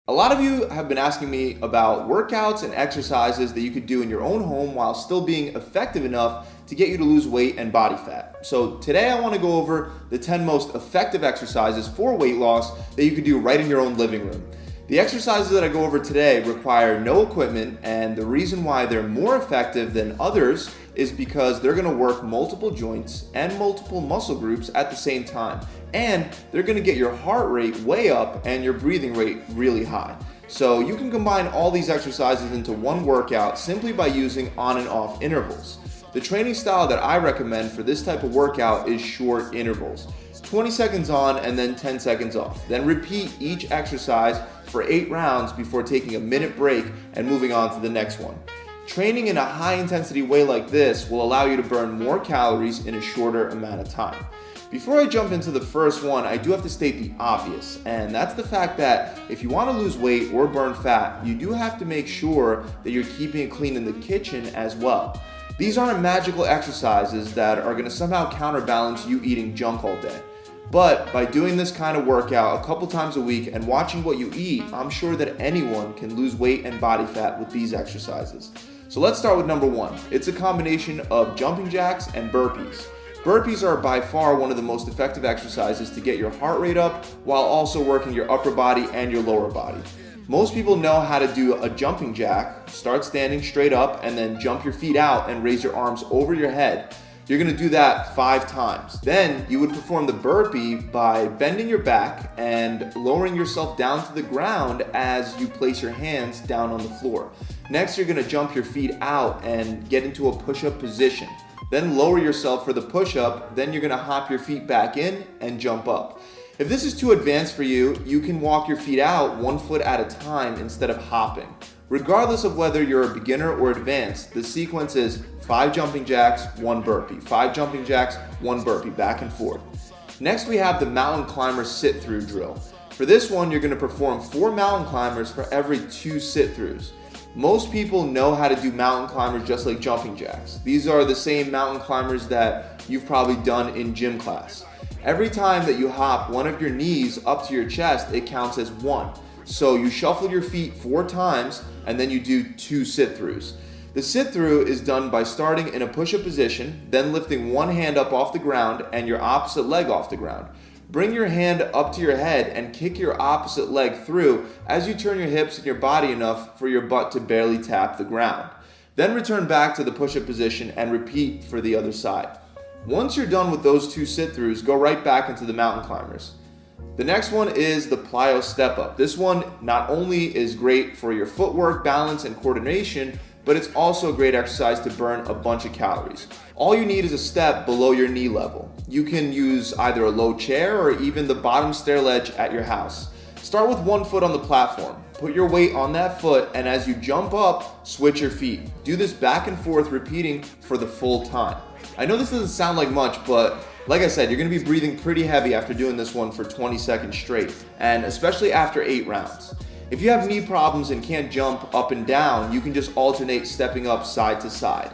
A lot of you have been asking me about workouts and exercises that you could do in your own home while still being effective enough to get you to lose weight and body fat. So today I want to go over the 10 most effective exercises for weight loss that you could do right in your own living room. The exercises that I go over today require no equipment, and the reason why they're more effective than others is because they're going to work multiple joints and multiple muscle groups at the same time. And they're going to get your heart rate way up and your breathing rate really high. So you can combine all these exercises into one workout simply by using on and off intervals. The training style that I recommend for this type of workout is short intervals. 20 seconds on and then 10 seconds off. Then repeat each exercise for 8 rounds before taking a minute break and moving on to the next one. Training in a high intensity way like this will allow you to burn more calories in a shorter amount of time. Before I jump into the first one, I do have to state the obvious, and that's the fact that if you want to lose weight or burn fat, you do have to make sure that you're keeping it clean in the kitchen as well. These aren't magical exercises that are going to somehow counterbalance you eating junk all day. But by doing this kind of workout a couple times a week and watching what you eat, I'm sure that anyone can lose weight and body fat with these exercises. So let's start with number 1. It's a combination of jumping jacks and burpees. Burpees are by far one of the most effective exercises to get your heart rate up while also working your upper body and your lower body. Most people know how to do a jumping jack. Start standing straight up and then jump your feet out and raise your arms over your head. You're going to do that 5 times. Then you would perform the burpee by bending your back and lowering yourself down to the ground as you place your hands down on the floor. Next, you're going to jump your feet out and get into a push-up position. Then lower yourself for the push-up. Then you're going to hop your feet back in and jump up. If this is too advanced for you, you can walk your feet out 1 foot at a time instead of hopping. Regardless of whether you're a beginner or advanced, the sequence is 5 jumping jacks, 1 burpee, 5 jumping jacks, 1 burpee, back and forth. Next, we have the mountain climber sit-through drill. For this one, you're going to perform 4 mountain climbers for every 2 sit-throughs. Most people know how to do mountain climbers just like jumping jacks. These are the same mountain climbers that you've probably done in gym class. Every time that you hop one of your knees up to your chest, it counts as 1. So you shuffle your feet 4 times and then you do 2 sit-throughs. The sit-through is done by starting in a push-up position, then lifting one hand up off the ground and your opposite leg off the ground. Bring your hand up to your head and kick your opposite leg through as you turn your hips and your body enough for your butt to barely tap the ground. Then return back to the push-up position and repeat for the other side. Once you're done with those 2 sit-throughs, go right back into the mountain climbers. The next one is the plyo step up. This one not only is great for your footwork, balance, and coordination, but it's also a great exercise to burn a bunch of calories. All you need is a step below your knee level. You can use either a low chair or even the bottom stair ledge at your house. Start with 1 foot on the platform. Put your weight on that foot, and as you jump up, switch your feet. Do this back and forth, repeating for the full time. I know this doesn't sound like much, but like I said, you're going to be breathing pretty heavy after doing this one for 20 seconds straight, and especially after 8 rounds. If you have knee problems and can't jump up and down, you can just alternate stepping up side to side.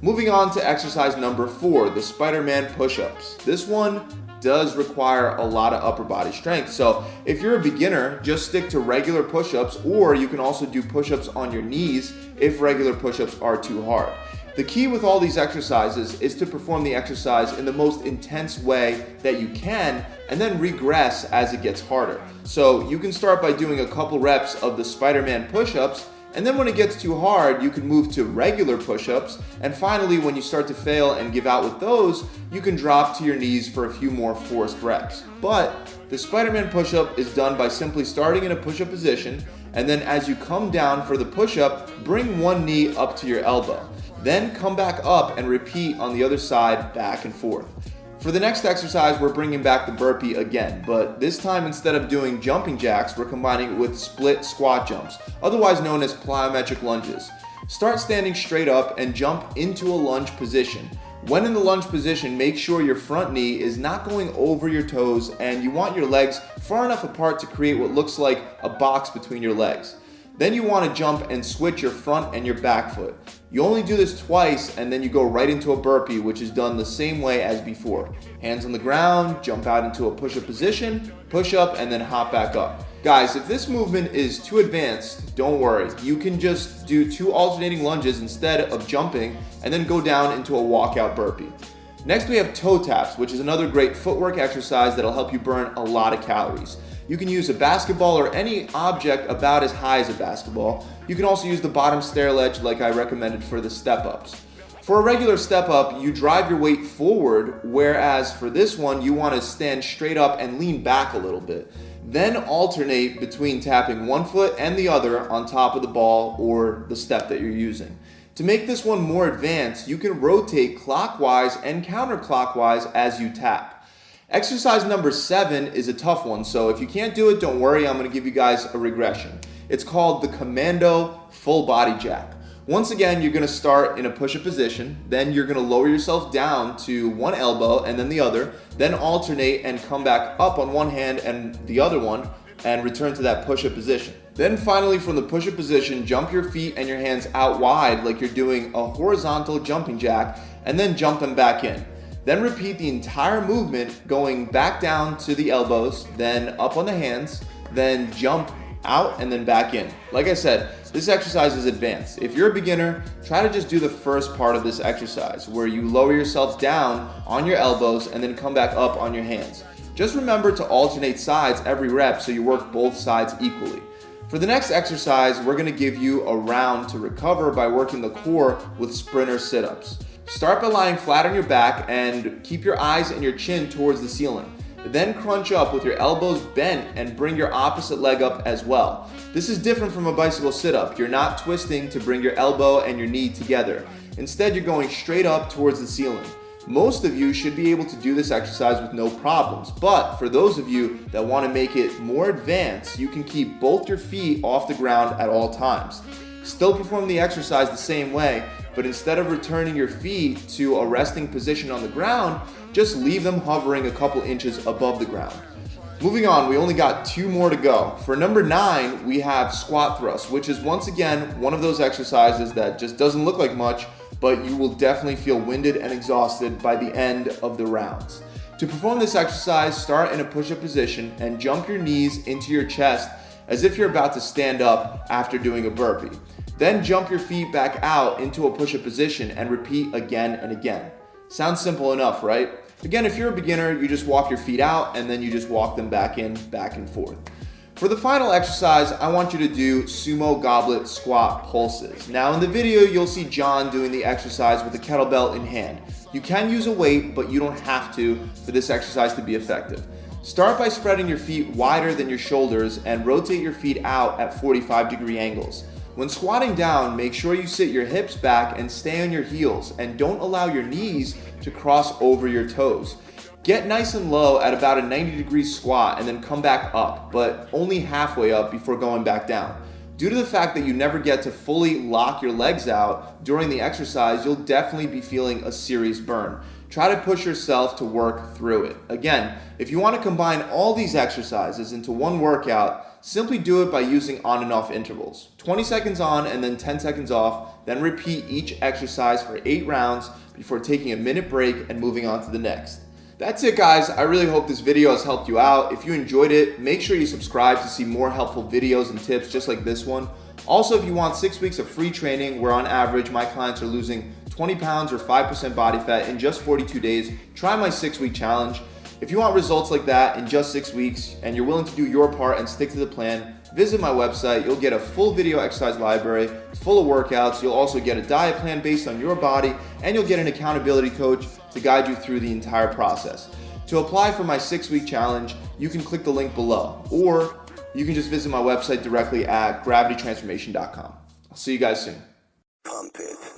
Moving on to exercise number 4, the Spider-Man push-ups. This one does require a lot of upper body strength, so if you're a beginner, just stick to regular push-ups, or you can also do push-ups on your knees if regular push-ups are too hard. The key with all these exercises is to perform the exercise in the most intense way that you can and then regress as it gets harder. So you can start by doing a couple reps of the Spider-Man push-ups, and then when it gets too hard, you can move to regular push-ups, and finally when you start to fail and give out with those, you can drop to your knees for a few more forced reps. But the Spider-Man push-up is done by simply starting in a push-up position, and then as you come down for the push-up, bring one knee up to your elbow. Then come back up and repeat on the other side, back and forth. For the next exercise, we're bringing back the burpee again, but this time instead of doing jumping jacks, we're combining it with split squat jumps, otherwise known as plyometric lunges. Start standing straight up and jump into a lunge position. When in the lunge position, make sure your front knee is not going over your toes and you want your legs far enough apart to create what looks like a box between your legs. Then you want to jump and switch your front and your back foot. You only do this twice and then you go right into a burpee, which is done the same way as before. Hands on the ground, jump out into a push-up position, push up, and then hop back up. Guys, if this movement is too advanced, don't worry. You can just do 2 alternating lunges instead of jumping and then go down into a walkout burpee. Next, we have toe taps, which is another great footwork exercise that'll help you burn a lot of calories. You can use a basketball or any object about as high as a basketball. You can also use the bottom stair ledge like I recommended for the step-ups. For a regular step up, you drive your weight forward, whereas for this one, you want to stand straight up and lean back a little bit. Then alternate between tapping one foot and the other on top of the ball or the step that you're using. To make this one more advanced, you can rotate clockwise and counterclockwise as you tap. Exercise number 7 is a tough one, so if you can't do it, don't worry, I'm going to give you guys a regression. It's called the Commando Full Body Jack. Once again, you're going to start in a push-up position, then you're going to lower yourself down to one elbow and then the other, then alternate and come back up on one hand and the other one, and return to that push-up position. Then finally, from the push-up position, jump your feet and your hands out wide like you're doing a horizontal jumping jack, and then jump them back in. Then repeat the entire movement, going back down to the elbows, then up on the hands, then jump out and then back in. Like I said, this exercise is advanced. If you're a beginner, try to just do the first part of this exercise where you lower yourself down on your elbows and then come back up on your hands. Just remember to alternate sides every rep so you work both sides equally. For the next exercise, we're going to give you a round to recover by working the core with sprinter sit-ups. Start by lying flat on your back and keep your eyes and your chin towards the ceiling. Then crunch up with your elbows bent and bring your opposite leg up as well. This is different from a bicycle sit-up. You're not twisting to bring your elbow and your knee together. Instead, you're going straight up towards the ceiling. Most of you should be able to do this exercise with no problems, but for those of you that want to make it more advanced, you can keep both your feet off the ground at all times. Still perform the exercise the same way, but instead of returning your feet to a resting position on the ground, just leave them hovering a couple inches above the ground. Moving on, we only got 2 more to go. For number 9, we have squat thrust, which is once again one of those exercises that just doesn't look like much, but you will definitely feel winded and exhausted by the end of the rounds. To perform this exercise, start in a push-up position and jump your knees into your chest as if you're about to stand up after doing a burpee. Then jump your feet back out into a push-up position and repeat again and again. Sounds simple enough, right? Again, if you're a beginner, you just walk your feet out and then you just walk them back in, back and forth. For the final exercise, I want you to do sumo goblet squat pulses. Now in the video, you'll see John doing the exercise with a kettlebell in hand. You can use a weight, but you don't have to for this exercise to be effective. Start by spreading your feet wider than your shoulders and rotate your feet out at 45-degree angles. When squatting down, make sure you sit your hips back and stay on your heels, and don't allow your knees to cross over your toes. Get nice and low at about a 90-degree squat and then come back up, but only halfway up before going back down. Due to the fact that you never get to fully lock your legs out during the exercise, you'll definitely be feeling a serious burn. Try to push yourself to work through it. Again, if you want to combine all these exercises into one workout, simply do it by using on and off intervals. 20 seconds on and then 10 seconds off, then repeat each exercise for 8 rounds before taking a minute break and moving on to the next. That's it, guys. I really hope this video has helped you out. If you enjoyed it, make sure you subscribe to see more helpful videos and tips just like this one. Also, if you want 6 weeks of free training where on average my clients are losing 20 pounds or 5% body fat in just 42 days, try my 6-week challenge. If you want results like that in just 6 weeks and you're willing to do your part and stick to the plan, visit my website. You'll get a full video exercise library full of workouts. You'll also get a diet plan based on your body, and you'll get an accountability coach to guide you through the entire process. To apply for my 6-week challenge, you can click the link below, or you can just visit my website directly at gravitytransformation.com. I'll see you guys soon. Pump it.